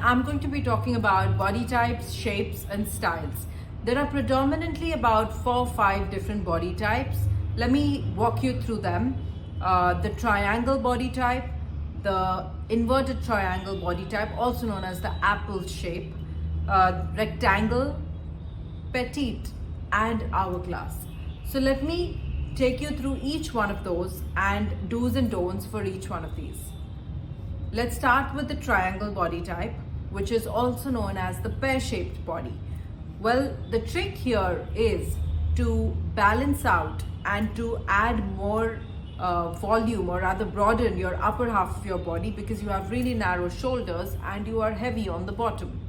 I'm going to be talking about body types, shapes, and styles. There are predominantly about 4 or 5 different body types. Let me walk you through them. The triangle body type, the inverted triangle body type, also known as the apple shape, rectangle, petite, and hourglass. So let me take you through each one of those and do's and don'ts for each one of these. Let's start with the triangle body type, which is also known as the pear-shaped body. Well, the trick here is to balance out and to add more volume, or rather broaden your upper half of your body, because you have really narrow shoulders and you are heavy on the bottom.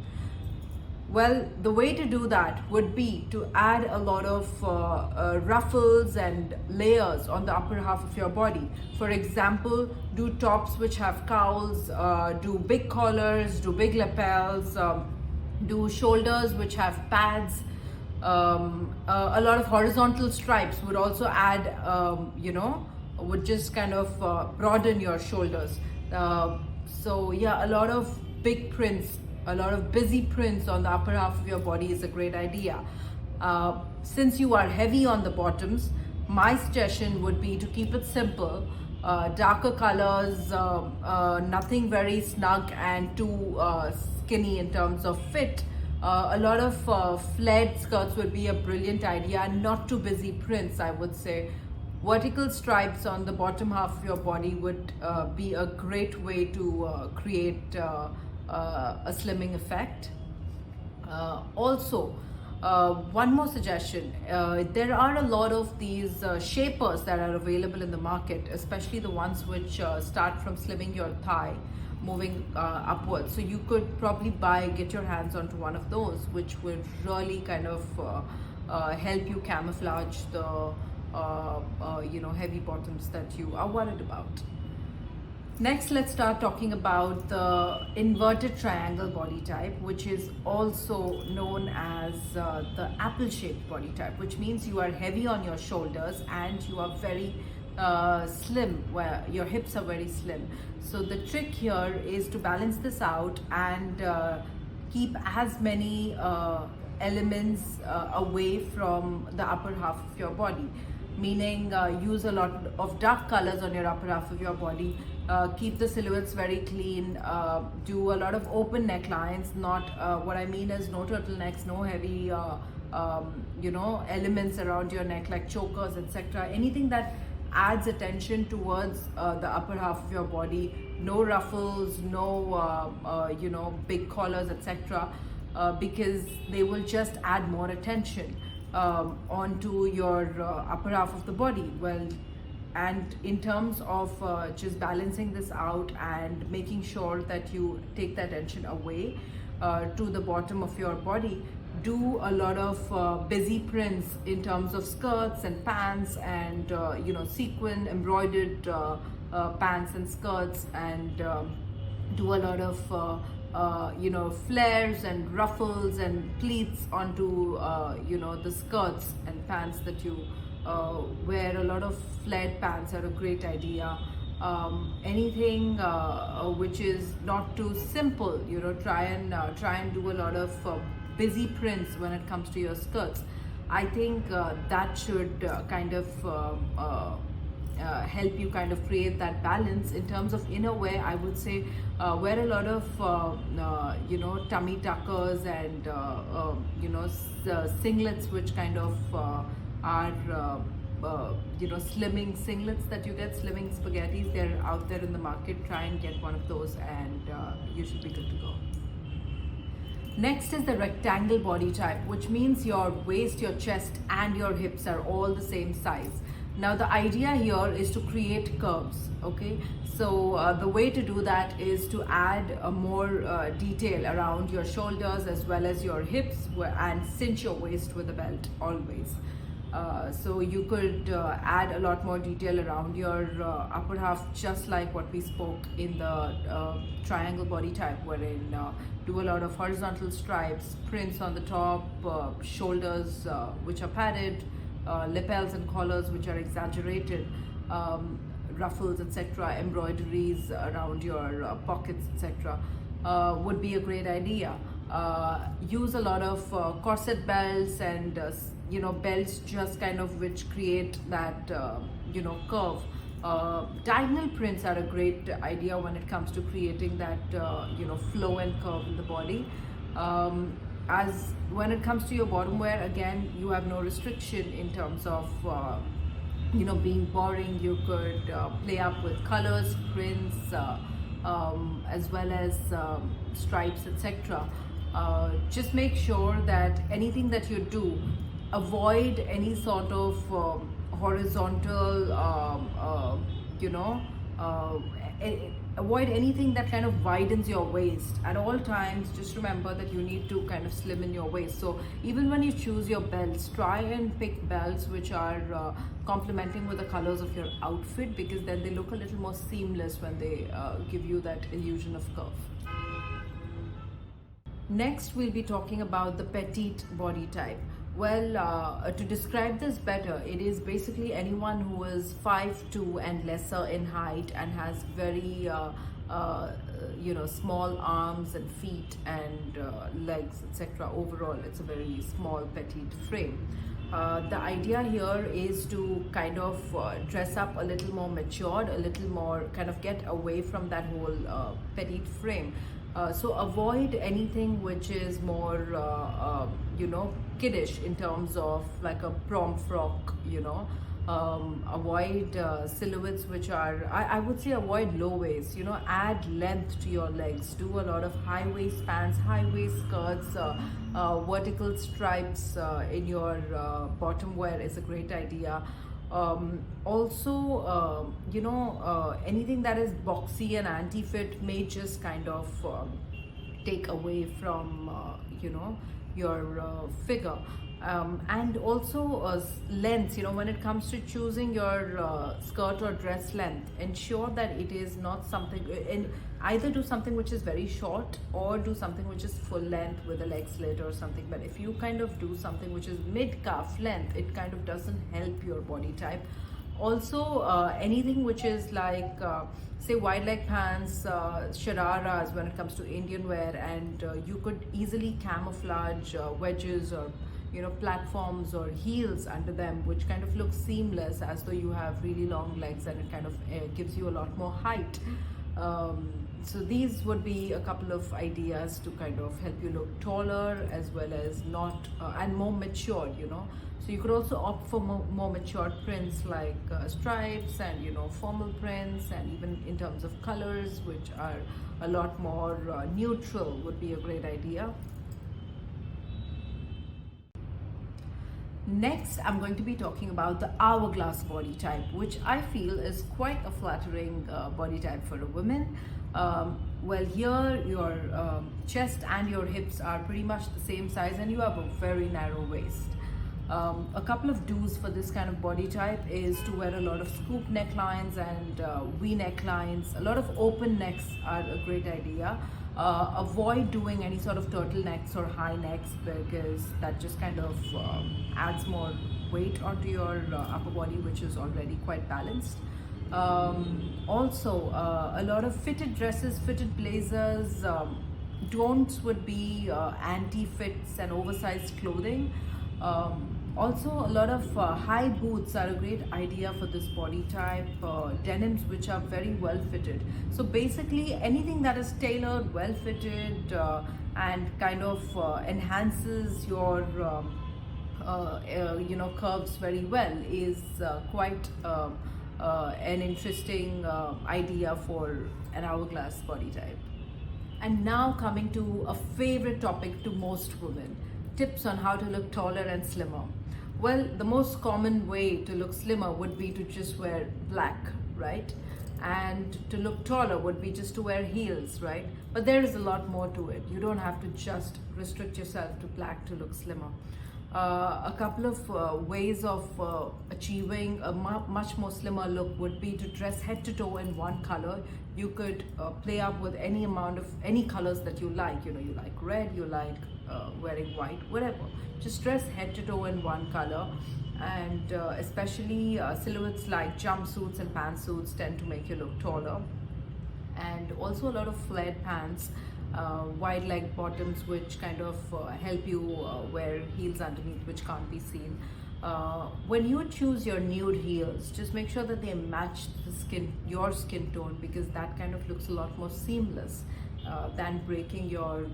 Well, the way to do that would be to add a lot of ruffles and layers on the upper half of your body. For example, do tops which have cowls, do big collars, do big lapels, do shoulders which have pads. A lot of horizontal stripes would also add, would just kind of broaden your shoulders. So yeah, a lot of big prints, a lot of busy prints on the upper half of your body is a great idea. Since you are heavy on the bottoms, my suggestion would be to keep it simple. Darker colors, nothing very snug and too skinny in terms of fit. A lot of flared skirts would be a brilliant idea, not too busy prints, I would say. Vertical stripes on the bottom half of your body would be a great way to create a slimming effect. Also, one more suggestion, there are a lot of these shapers that are available in the market, especially the ones which start from slimming your thigh moving upwards. So you could probably get your hands onto one of those, which would really kind of help you camouflage the heavy bottoms that you are worried about. Next, let's start talking about the inverted triangle body type, which is also known as the apple-shaped body type, which means you are heavy on your shoulders and you are very slim, where your hips are very slim. So the trick here is to balance this out and keep as many elements away from the upper half of your body, meaning use a lot of dark colors on your upper half of your body. Keep the silhouettes very clean, do a lot of open necklines, not what I mean is no turtlenecks, no heavy elements around your neck like chokers, etc. Anything that adds attention towards the upper half of your body. No ruffles, no big collars, etc. Because they will just add more attention onto your upper half of the body. Well, and in terms of just balancing this out and making sure that you take the attention away to the bottom of your body, do a lot of busy prints in terms of skirts and pants and sequin embroidered pants and skirts, and do a lot of flares and ruffles and pleats onto the skirts and pants that you wear. A lot of flared pants are a great idea. Anything which is not too simple, try and do a lot of busy prints when it comes to your skirts. I think that should kind of help you kind of create that balance. In terms of innerwear, I would say wear a lot of tummy tuckers and singlets which kind of are slimming singlets that you get, slimming spaghettis. They're out there in the market. Try and get one of those and you should be good to go. Next is the rectangle body type, which means your waist, your chest and your hips are all the same size. Now the idea here is to create curves, okay? So the way to do that is to add more detail around your shoulders as well as your hips, and cinch your waist with a belt always. So you could add a lot more detail around your upper half, just like what we spoke in the triangle body type, wherein do a lot of horizontal stripes, prints on the top, shoulders which are padded, lapels and collars which are exaggerated, ruffles, etc., embroideries around your pockets, etc. would be a great idea. Use a lot of corset belts and belts just kind of which create that curve. Diagonal prints are a great idea when it comes to creating that flow and curve in the body. As when it comes to your bottom wear, again, you have no restriction in terms of being boring. You could play up with colors, prints, as well as stripes, etc. Just make sure that anything that you do, avoid any sort of horizontal avoid anything that kind of widens your waist. At all times, just remember that you need to kind of slim in your waist. So even when you choose your belts, try and pick belts which are complementing with the colors of your outfit, because then they look a little more seamless when they give you that illusion of curve. Next, we'll be talking about the petite body type. Well, to describe this better, it is basically anyone who is 5'2" and lesser in height and has very small arms and feet and legs, etc. Overall, it's a very small petite frame. The idea here is to kind of dress up a little more matured, a little more kind of get away from that whole petite frame. So avoid anything which is more kiddish in terms of like a prom frock. Avoid silhouettes which are, I would say, avoid low waist. Add length to your legs. Do a lot of high waist pants, high waist skirts, vertical stripes in your bottom wear is a great idea. Also, anything that is boxy and anti-fit may just kind of take away from your figure. And also length, when it comes to choosing your skirt or dress length, ensure that it is not something, and either do something which is very short or do something which is full length with a leg slit or something. But if you kind of do something which is mid calf length, it kind of doesn't help your body type. Also, anything which is like say wide leg pants, shararas when it comes to Indian wear, and you could easily camouflage wedges or platforms or heels under them, which kind of looks seamless as though you have really long legs, and it kind of gives you a lot more height. So these would be a couple of ideas to kind of help you look taller as well as not and more matured. So you could also opt for more matured prints like stripes and formal prints, and even in terms of colors which are a lot more neutral would be a great idea. Next, I'm going to be talking about the hourglass body type, which I feel is quite a flattering body type for a woman. Well, here your chest and your hips are pretty much the same size, and you have a very narrow waist. A couple of do's for this kind of body type is to wear a lot of scoop necklines and V necklines. A lot of open necks are a great idea. Avoid doing any sort of turtlenecks or high necks, because that just kind of adds more weight onto your upper body, which is already quite balanced. Also, a lot of fitted dresses, fitted blazers. Don'ts would be anti-fits and oversized clothing. Also, a lot of high boots are a great idea for this body type. Denims which are very well fitted. So basically anything that is tailored, well fitted, and kind of enhances your curves very well is quite an interesting idea for an hourglass body type. And now coming to a favorite topic to most women, tips on how to look taller and slimmer. Well, the most common way to look slimmer would be to just wear black, right? And to look taller would be just to wear heels, right? But there is a lot more to it. You don't have to just restrict yourself to black to look slimmer. A couple of ways of achieving a much more slimmer look would be to dress head to toe in one color. You could play up with any amount of any colors that you like. You like red, you like wearing white, whatever. Just dress head to toe in one color, and especially silhouettes like jumpsuits and pantsuits tend to make you look taller. And also a lot of flared pants wide leg bottoms which kind of help you wear heels underneath which can't be seen. When you choose your nude heels, just make sure that they match your skin tone, because that kind of looks a lot more seamless than breaking your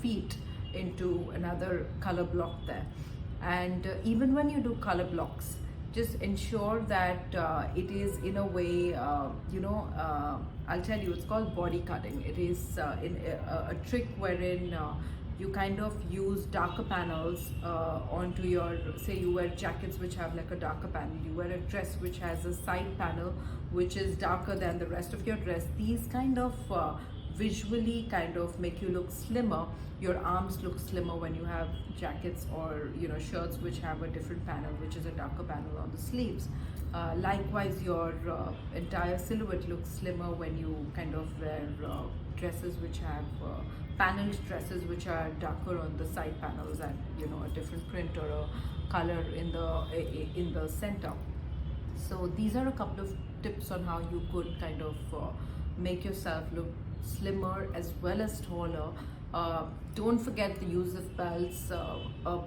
feet into another color block there. And even when you do color blocks, just ensure that it is in a way, I'll tell you, it's called body cutting. It is a trick wherein you kind of use darker panels onto your, say you wear jackets which have like a darker panel, you wear a dress which has a side panel which is darker than the rest of your dress. These kind of visually kind of make you look slimmer. Your arms look slimmer when you have jackets or shirts which have a different panel, which is a darker panel on the sleeves. Likewise, your entire silhouette looks slimmer when you kind of wear dresses which have paneled dresses which are darker on the side panels and a different print or a color in the center. So these are a couple of tips on how you could kind of make yourself look slimmer as well as taller. Don't forget the use of belts,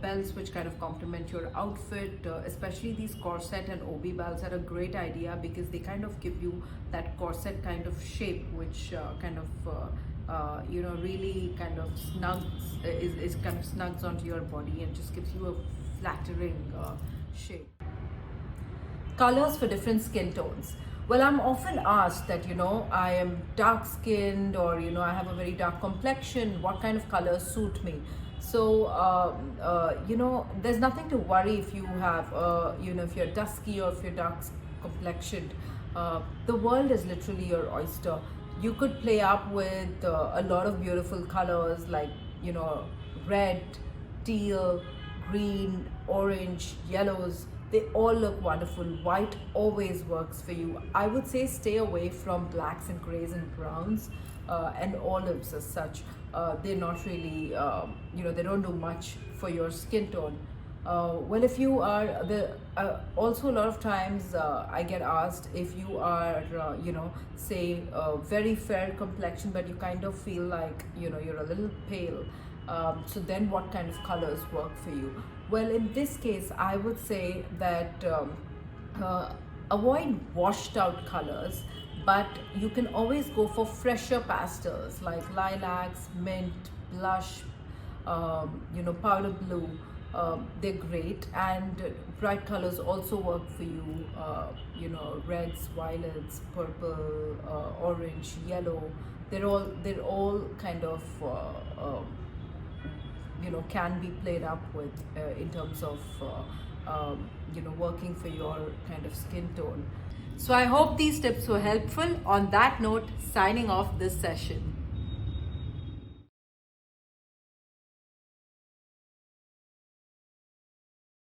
belts which kind of complement your outfit, especially these corset and OB belts are a great idea because they kind of give you that corset kind of shape which kind of really kind of is kind of snugs onto your body and just gives you a flattering shape. Colors for different skin tones. Well, I'm often asked that, I am dark skinned or, I have a very dark complexion, what kind of colors suit me? So, there's nothing to worry if you have, if you're dusky or if you're dark complexioned. The world is literally your oyster. You could play up with a lot of beautiful colors like, red, teal, green, orange, yellows. They all look wonderful. White always works for you. I would say stay away from blacks and grays and browns and olives as such. They're not really, they don't do much for your skin tone. Well, if you are also a lot of times I get asked if you are, say very fair complexion, but you kind of feel like, you're a little pale. So then what kind of colors work for you? Well, in this case, I would say that avoid washed out colors, but you can always go for fresher pastels like lilacs, mint, blush, powder blue. They're great, and bright colors also work for you. Reds, violets, purple, orange, yellow. They're all kind of can be played up with in terms of working for your kind of skin tone. So I hope these tips were helpful. On that note, signing off this session.